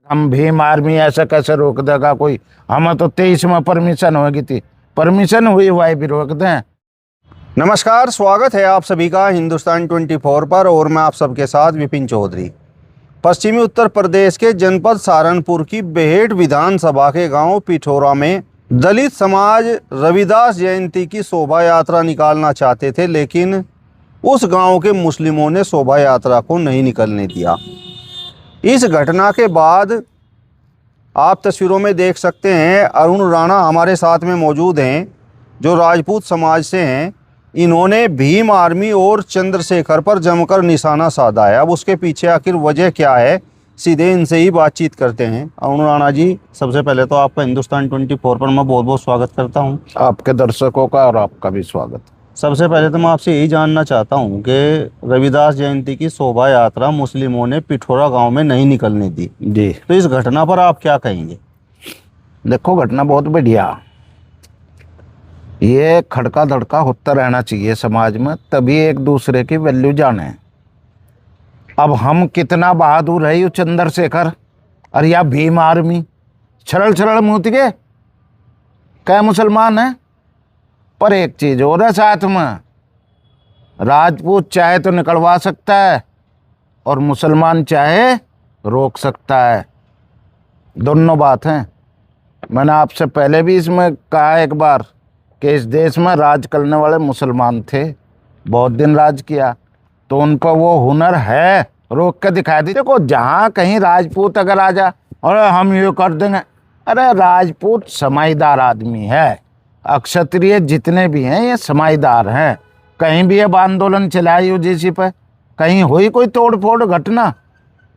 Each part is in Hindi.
हम भीम आर्मी ऐसा कैसे रोक देगा कोई। हमें तो 23 में परमिशन होगी थी, परमिशन हुई हुआ भी रोक दें। नमस्कार, स्वागत है आप सभी का हिंदुस्तान 24 पर और मैं आप सबके साथ विपिन चौधरी। पश्चिमी उत्तर प्रदेश के जनपद सहारनपुर की बेहेट विधानसभा के गांव पिठोरा में दलित समाज रविदास जयंती की शोभा यात्रा निकालना चाहते थे, लेकिन उस गांव के मुस्लिमों ने शोभा यात्रा को नहीं निकलने दिया। इस घटना के बाद आप तस्वीरों में देख सकते हैं अरुण राणा हमारे साथ में मौजूद हैं, जो राजपूत समाज से हैं। इन्होंने भीम आर्मी और चंद्रशेखर पर जमकर निशाना साधा है। अब उसके पीछे आखिर वजह क्या है, सीधे इनसे ही बातचीत करते हैं। अरुण राणा जी, सबसे पहले तो आपका हिंदुस्तान 24 पर मैं बहुत बहुत स्वागत करता हूं। आपके दर्शकों का और आपका भी स्वागत। सबसे पहले तो मैं आपसे यही जानना चाहता हूं कि रविदास जयंती की शोभा यात्रा मुस्लिमों ने पिठोरा गांव में नहीं निकलने दी जी, तो इस घटना पर आप क्या कहेंगे? देखो, घटना बहुत बढ़िया। ये खड़का धड़का होता रहना चाहिए समाज में, तभी एक दूसरे की वैल्यू जाने। अब हम कितना बहादुर है यू चंद्रशेखर और या भीम आर्मी, छरल छरल मूत के क्या मुसलमान है। पर एक चीज और है साथ में, राजपूत चाहे तो निकलवा सकता है और मुसलमान चाहे रोक सकता है। दोनों बात हैं। मैंने आपसे पहले भी इसमें कहा एक बार कि इस देश में राज करने वाले मुसलमान थे, बहुत दिन राज किया, तो उन पर वो हुनर है, रोक के दिखा दी। देखो, जहाँ कहीं राजपूत अगर आ जा और हम ये कर देंगे, अरे राजपूत समाईदार आदमी है, क्षत्रिय जितने भी हैं ये समाईदार हैं। कहीं भी अब आंदोलन चलाई यूजीसी पे, कहीं हुई कोई तोड़ फोड़ घटना,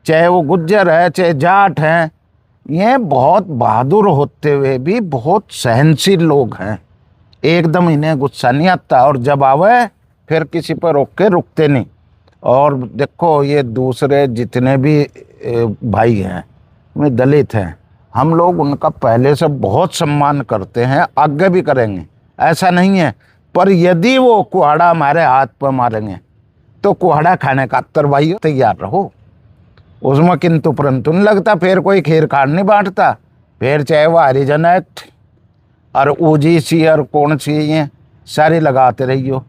चाहे वो गुज्जर है चाहे जाट हैं, ये बहुत बहादुर होते हुए भी बहुत सहनशील लोग हैं। एकदम इन्हें गुस्सा नहीं आता और जब आवे फिर किसी पर रोक के रुकते नहीं। और देखो, ये दूसरे जितने भी भाई हैं वे दलित हैं, हम लोग उनका पहले से बहुत सम्मान करते हैं, आगे भी करेंगे, ऐसा नहीं है। पर यदि वो कुहाड़ा हमारे हाथ पर मारेंगे तो कुहाड़ा खाने का तरवाइयो तैयार रहो, उसमें किंतु परंतु नहीं लगता। फिर कोई खीर खाड़ नहीं बांटता, फिर चाहे वो हरिजन एक्ट और ओजीसी और कौन सी ये सारी लगाते रहियो,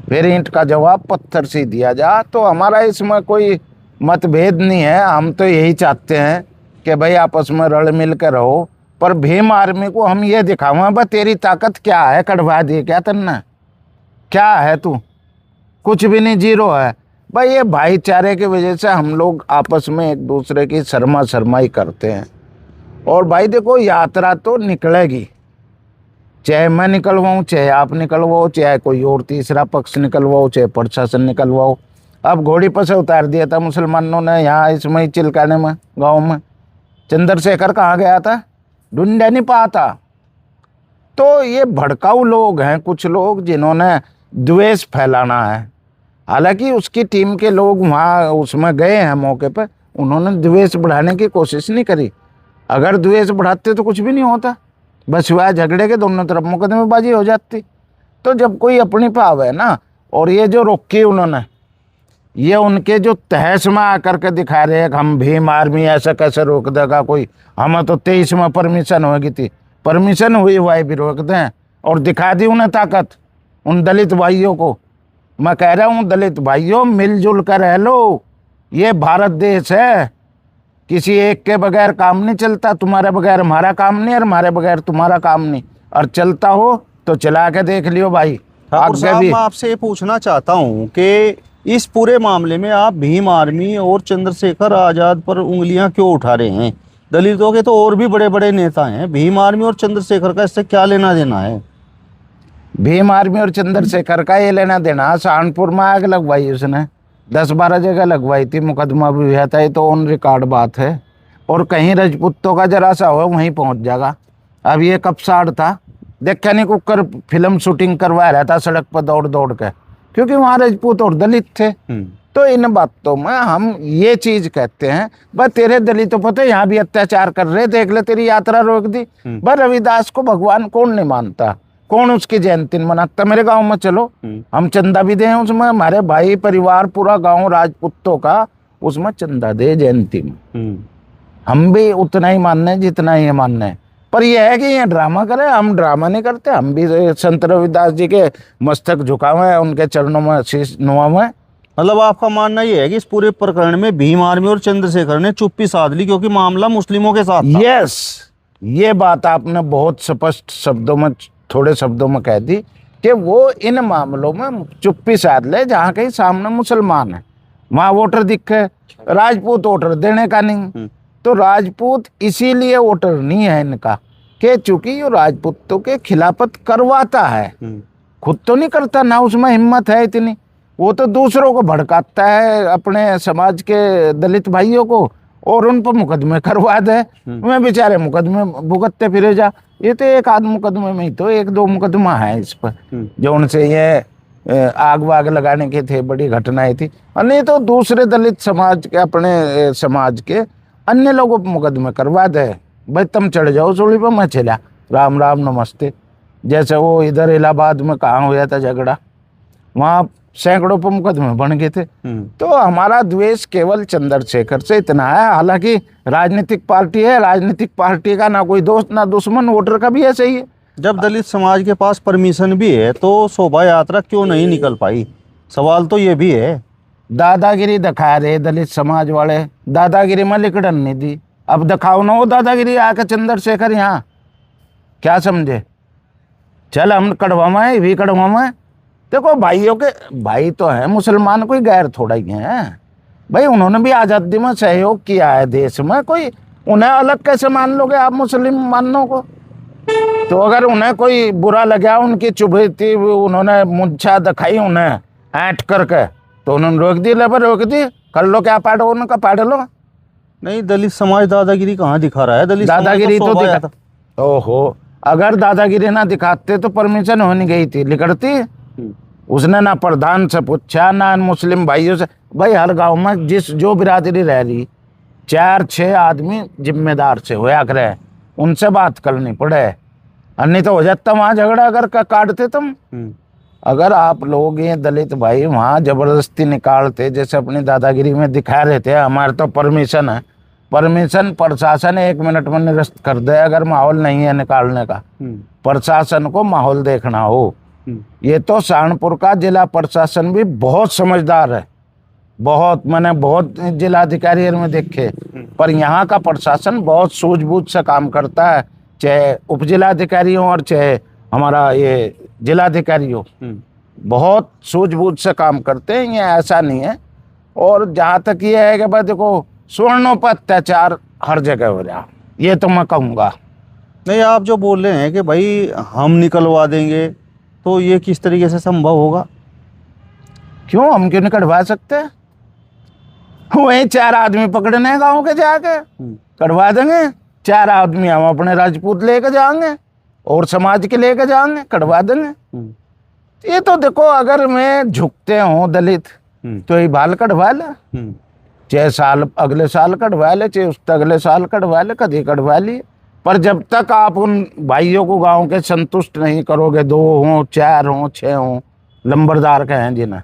फिर ईंट का जवाब पत्थर से दिया जा। तो हमारा इसमें कोई मतभेद नहीं है। हम तो यही चाहते हैं कि भाई आपस में रल मिल कर रहो। पर भीम आर्मी को हम ये दिखावा, भाई तेरी ताकत क्या है, कढ़वा दिए क्या तन्ना, क्या है तू, कुछ भी नहीं, जीरो है। भाई ये भाईचारे की वजह से हम लोग आपस में एक दूसरे की शर्मा शर्माई करते हैं। और भाई देखो, यात्रा तो निकलेगी, चाहे मैं निकलवाऊँ, चाहे आप निकलवाओ, चाहे कोई और तीसरा पक्ष निकलवाओ, चाहे प्रशासन निकलवाओ। अब घोड़ी पर से उतार दिया था मुसलमानों ने यहाँ इसमें ही चिलकाने में, गांव में। चंद्रशेखर कहाँ गया था, ढूंढे नहीं पाता। तो ये भड़काऊ लोग हैं कुछ लोग, जिन्होंने द्वेष फैलाना है। हालांकि उसकी टीम के लोग वहाँ उसमें गए हैं मौके पर, उन्होंने द्वेष बढ़ाने की कोशिश नहीं करी। अगर द्वेष बढ़ाते तो कुछ भी नहीं होता, बस वह झगड़े के दोनों तरफ मुकदमेबाजी हो जाती। तो जब कोई अपनी पाव है ना, और ये जो रोकी उन्होंने, ये उनके जो तहस में आकर के दिखा रहे हैं कि हम भीम आर्मी ऐसा कैसे रोक देगा कोई। हमें तो 23 में परमिशन होगी थी, परमिशन हुई हुआ भी रोक दें। और दिखा दी उन्हें ताकत उन दलित भाइयों को। मैं कह रहा हूँ दलित भाइयों, मिलजुल कर रह लो, ये भारत देश है, किसी एक के बगैर काम नहीं चलता। तुम्हारे बगैर हमारा काम नहीं और हमारे बगैर तुम्हारा काम नहीं, और चलता हो तो चला के देख लियो भाई। आगे भी मैं आपसे ये पूछना चाहता हूँ कि इस पूरे मामले में आप भीम आर्मी और चंद्रशेखर आजाद पर उंगलियां क्यों उठा रहे हैं? दलितों के तो और भी बड़े बड़े नेता हैं, भीम आर्मी और चंद्रशेखर का इससे क्या लेना देना है? भीम आर्मी और चंद्रशेखर का ये लेना देना, सहारनपुर में आग लगवाई उसने, 10-12 जगह लगवाई थी, मुकदमा भी हुआ था, ये तो ऑन रिकॉर्ड बात है। और कहीं राजपूतों का जरा सा हो वहीं पहुंच जाएगा। अब ये कब साड़ था, देखा नहीं, कुकर फिल्म शूटिंग करवा रहा था सड़क पर दौड़ दौड़ के, क्योंकि वहाँ राजपूत और दलित थे। तो इन बातों में हम ये चीज कहते हैं, बस तेरे दलितों पर तो यहाँ भी अत्याचार कर रहे, देख ले तेरी यात्रा रोक दी। बस रविदास को भगवान कौन नहीं मानता, कौन उसकी जयंती मनाता। मेरे गांव में चलो, हम चंदा भी दें उसमें, हमारे भाई परिवार पूरा गांव राजपूतों का उसमें चंदा दे जयंती में। हम भी उतना ही मानने हैं जितना ये मानने हैं। पर यह है कि ये ड्रामा करें, हम ड्रामा नहीं करते। हम भी संत रविदास जी के मस्तक झुकावे हैं, उनके चरणों में शीश नुआवे हैं। मतलब आपका मानना ये है कि इस पूरे प्रकरण में भीम आर्मी और चंद्रशेखर ने चुप्पी साध ली क्योंकि मामला मुस्लिमों के साथ था। यस, ये बात आपने बहुत स्पष्ट शब्दों में, थोड़े शब्दों में कह दी कि वो इन मामलों में चुप्पी साध ले। जहाँ कहीं सामने मुसलमान है वहाँ वोटर दिखे, राजपूत वोटर देने का नहीं। तो राजपूत इसीलिए वोटर नहीं है इनका कि चूंकि ये राजपूतों के खिलाफत करवाता है, खुद तो नहीं करता, ना उसमें हिम्मत है इतनी। वो तो दूसरों को भड़काता है, अपने समाज के दलित भाइयों को, और उन पर मुकदमे करवा दे। मैं बेचारे मुकदमे भुगतते फिरे जा। ये तो एक आध मुकदमे में ही तो 1-2 मुकदमा है इस पर, जो उनसे ये आग वाग लगाने के थे, बड़ी घटनाएं थी। और नहीं तो दूसरे दलित समाज के, अपने समाज के अन्य लोगों पर मुकदमे करवा दे। भाई तुम चढ़ जाओ सूली पर, मैं चला, राम राम नमस्ते। जैसे वो इधर इलाहाबाद में कहाँ हुआ था झगड़ा, वहाँ सैकड़ों पर मुकदमे बन गए थे। तो हमारा द्वेष केवल चंद्रशेखर से इतना है। हालांकि राजनीतिक पार्टी है, राजनीतिक पार्टी का ना कोई दोस्त ना दुश्मन, वोटर का भी ऐसे ही है। जब दलित समाज के पास परमिशन भी है तो शोभा यात्रा क्यों नहीं निकल पाई? सवाल तो ये भी है। दादागिरी दिखा रहे दलित समाज वाले, दादागिरी में लिकड़न नहीं दी। अब दिखाओ ना वो दादागिरी आके चंद्रशेखर यहाँ, क्या समझे? चल हम कड़वाए भी कड़वाए। देखो भाइयों के भाई तो हैं मुसलमान, कोई गैर थोड़ा ही है भाई। उन्होंने भी आज़ादी में सहयोग किया है देश में, कोई उन्हें अलग कैसे मान लोगे आप मुस्लिम मानों को? तो अगर उन्हें कोई बुरा लगा, उनकी चुभी थी, उन्होंने मुझा दिखाई उन्हें ऐंठ करके, तो उन्होंने रोक दी, लेबर रोक दी, कर लो क्या पाड़ो, उनका पाड़ लो। नहीं, दलित समाज दादागिरी कहाँ दिखा रहा है? दलित दादागिरी तो दिखा, ओहो, अगर दादागिरी ना दिखाते तो परमिशन होनी गई थी, लिखड़ती। उसने ना प्रधान से पूछा, ना मुस्लिम भाइयों से। भाई हर गांव में जो बिरादरी रह रही, 4-6 आदमी जिम्मेदार से होया करे, उनसे बात करनी पड़े, नहीं तो हो जाता वहाँ झगड़ा। अगर काटते तुम, अगर आप लोग ये दलित भाई वहाँ जबरदस्ती निकालते, जैसे अपनी दादागिरी में दिखा रहे थे, हमारे तो परमिशन है, परमिशन प्रशासन 1 मिनट में निरस्त कर दे अगर माहौल नहीं है निकालने का। प्रशासन को माहौल देखना हो। ये तो सहारनपुर का जिला प्रशासन भी बहुत समझदार है, बहुत, मैंने बहुत जिलाधिकारी में देखे, पर यहाँ का प्रशासन बहुत सूझबूझ से काम करता है, चाहे उप जिलाधिकारी हो और चाहे हमारा ये जिलाधिकारी हो, बहुत सूझबूझ से काम करते हैं। ये ऐसा नहीं है। और जहाँ तक ये है कि भाई देखो, स्वर्णों पर अत्याचार हर जगह हो रहा, ये तो मैं कहूँगा। नहीं, आप जो बोल रहे हैं कि भाई हम निकलवा देंगे, तो ये किस तरीके से संभव होगा? क्यों, हम क्यों नहीं कढ़वा सकते? वही 4 आदमी पकड़ने गाँव के जाके कढ़वा देंगे। 4 आदमी हम अपने राजपूत लेके जाएंगे और समाज के लेके जाएंगे, कढ़वा देंगे। ये तो देखो, अगर मैं झुकते हूँ दलित, तो ये बाल कढ़वा ले, चाहे साल अगले साल कढ़वा ले, चाहे उससे अगले साल कढ़वा ले, कभी कढ़वा लिए। पर जब तक आप उन भाइयों को गांव के संतुष्ट नहीं करोगे, 2 हों 4 हों 6 हों, लंबरदार के हैं जिन्हें,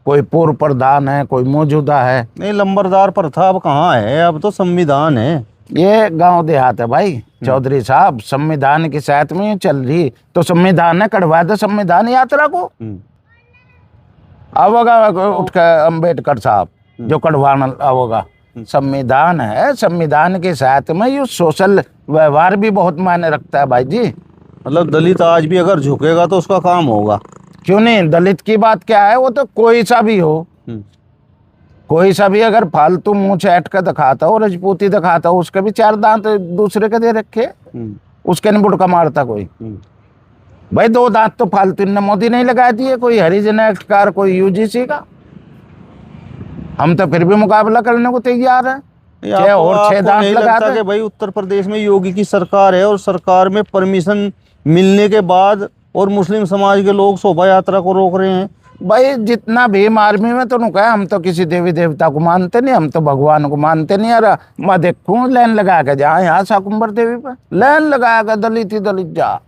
कोई पूर्व प्रधान है, कोई मौजूदा है। नहीं, लंबरदार प्रथा अब कहाँ है? अब तो संविधान है। ये गांव देहात है भाई चौधरी साहब, संविधान की साथ में ये चल रही, तो संविधान है, कढ़वा दे संविधान यात्रा को। अब उठ के अम्बेडकर साहब जो कढ़वाना होगा, संविधान है, संविधान के साथ में ये सोशल व्यवहार भी बहुत मायने रखता है भाई जी। मतलब दलित आज भी अगर झुकेगा तो उसका काम होगा। क्यों नहीं? दलित की बात क्या है, वो तो कोई सा भी हो, कोई सा भी अगर फालतू मुंह चैट कर दिखाता हो, रजपूती दिखाता हो, उसके भी 4 दांत दूसरे के दे रखे, उसके नहीं बुड़का मारता कोई। भाई 2 दांत तो फालतू ने मोदी नहीं लगा दिए, कोई हरिजन एक्ट का, कोई यूजीसी का। हम तो फिर भी मुकाबला करने को तैयार है। और 6 दांत लगाते। भाई उत्तर प्रदेश में योगी की सरकार है और सरकार में परमिशन मिलने के बाद और मुस्लिम समाज के लोग शोभा यात्रा को रोक रहे हैं। भाई जितना भीम आर्मी में तो कहा, हम तो किसी देवी देवता को मानते नहीं, हम तो भगवान को मानते नहीं। यार मैं देखूँ लाइन लगा के जा, यहाँ शाकुंभर देवी पर लाइन लगा के दलित ही दलित जा,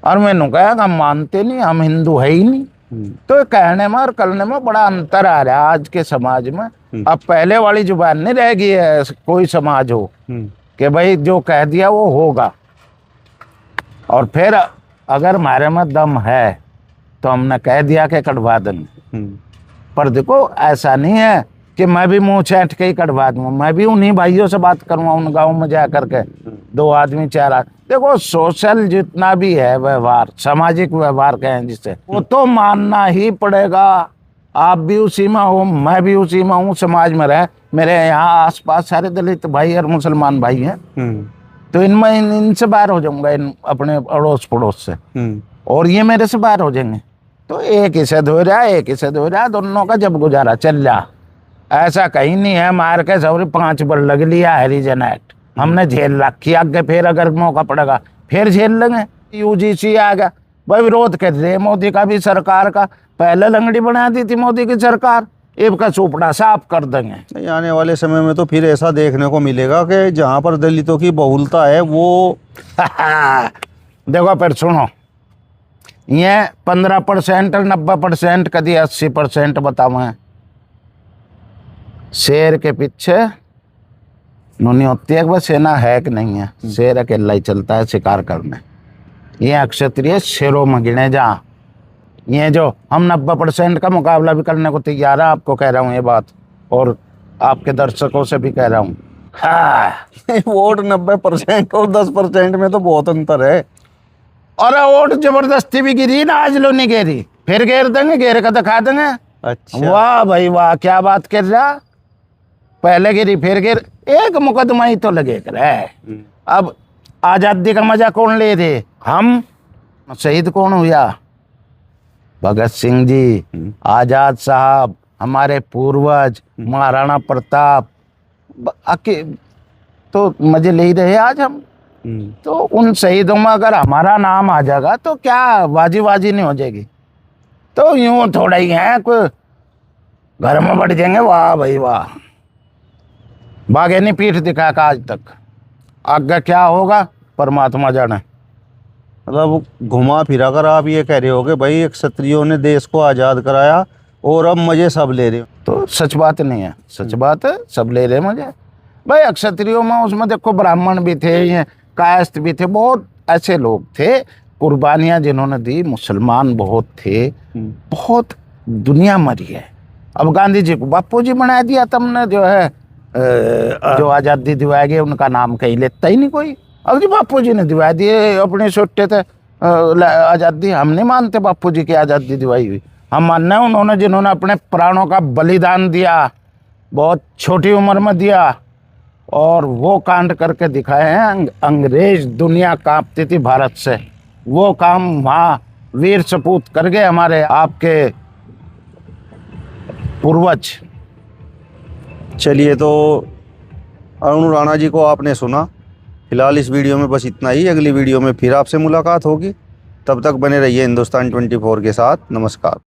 और मैंने कहा हम मानते नहीं, हम हिंदू है ही नहीं। तो कहने में और करने में बड़ा अंतर आ रहा है आज के समाज में। अब पहले वाली जुबान नहीं रह गई है, कोई समाज हो कि भाई जो कह दिया वो होगा। और फिर अगर हमारे में दम है तो हमने कह दिया कि कटवा देंगे। पर देखो ऐसा नहीं है कि मैं भी मुंह छेंट के ही कटवा दूंगा, मैं भी उन्हीं भाइयों से बात करूंगा उन गाँव में जा करके, 2 आदमी 4 आदमी। देखो सोशल जितना भी है व्यवहार, सामाजिक व्यवहार कहें जिसे, वो तो मानना ही पड़ेगा। आप भी उसी में हो, मैं भी उसी में हूँ, समाज में रहे। मेरे यहाँ आसपास सारे दलित भाई और मुसलमान भाई हैं, तो इनमें इनसे बाहर हो जाऊंगा, इन अपने अड़ोस पड़ोस से, और ये मेरे से बाहर हो जाएंगे। तो एक ही से धो रहा, एक ही से धो रहा, दोनों का जब गुजारा चल रहा। ऐसा कहीं नहीं है मार के सौरी 5 बार लग लिया हरिजन एक्ट, हमने झेल रखी, आगे फिर अगर मौका पड़ेगा फिर झेल लेंगे। यूजीसी आ गया भाई, विरोध कर रहे मोदी का भी, सरकार का। पहले लंगड़ी बना दी थी मोदी की सरकार, अब का चोपड़ा साफ कर देंगे। आने वाले समय में तो फिर ऐसा देखने को मिलेगा कि जहाँ पर दलितों की बहुलता है वो देखो फिर सुनो, ये 15% और 90% कभी 80% बताओ हैं। शेर के पीछे नूनी होती है, वह सेना है कि नहीं है, शेर अकेला ही चलता है शिकार करने। ये अक्षत्रिय शेरों में गिने जा। ये जो हम 90% का मुकाबला भी करने को तैयार है, आपको कह रहा हूँ ये बात, और आपके दर्शकों से भी कह रहा हूँ। हाँ वोट 90% और 10% में तो बहुत अंतर है। और वोट जबरदस्ती भी गिरी ना, आज लो नहीं गिरी, फिर घेर देंगे, घेर का दिखा देंगे। अच्छा, वाह भाई वाह, क्या बात कर रहा। पहले गिरी फिर गिर, एक मुकदमा ही तो लगे करे। अब आजादी का मजा कौन ले रहे, हम? शहीद कौन हुआ? भगत सिंह जी, आजाद साहब, हमारे पूर्वज, महाराणा प्रताप, तो मजे ले ही रहे आज हम। तो उन शहीदों में अगर हमारा नाम आ जाएगा तो क्या बाजी बाजी नहीं हो जाएगी? तो यूं थोड़ा ही है, कोई घर में बढ़ जाएंगे। वाह भाई वाह, बागे नहीं पीठ दिखा का आज तक, आगे क्या होगा परमात्मा जाने। मतलब घुमा फिरा कर आप ये कह रहे हो कि भाई क्षत्रियों ने देश को आज़ाद कराया और अब मजे सब ले रहे हो। तो सच बात नहीं है, सच बात है, सब ले रहे मजे भाई। क्षत्रियों में उसमें देखो ब्राह्मण भी थे, ये कायस्थ भी थे, बहुत ऐसे लोग थे, कुर्बानियां जिन्होंने दी, मुसलमान बहुत थे, बहुत दुनिया मरी है। अब गांधी जी को बापू जी बना दिया तुमने, जो है जो आज़ादी दिवाएगी उनका नाम कहीं लेता ही नहीं कोई। अब जी बापू जी ने दिवा दिए, अपने छोटे थे आज़ादी। हम नहीं मानते बापू जी की आज़ादी दिवाई हुई, हम मानना है उन्होंने जिन्होंने अपने प्राणों का बलिदान दिया, बहुत छोटी उम्र में दिया, और वो कांड करके दिखाए हैं। अंग्रेज दुनिया कांपती थी भारत से, वो काम वहाँ वीर सपूत कर गए हमारे आपके पूर्वज। चलिए, तो अरुण राणा जी को आपने सुना। फिलहाल इस वीडियो में बस इतना ही। अगली वीडियो में फिर आपसे मुलाकात होगी, तब तक बने रहिए हिंदुस्तान 24 के साथ। नमस्कार।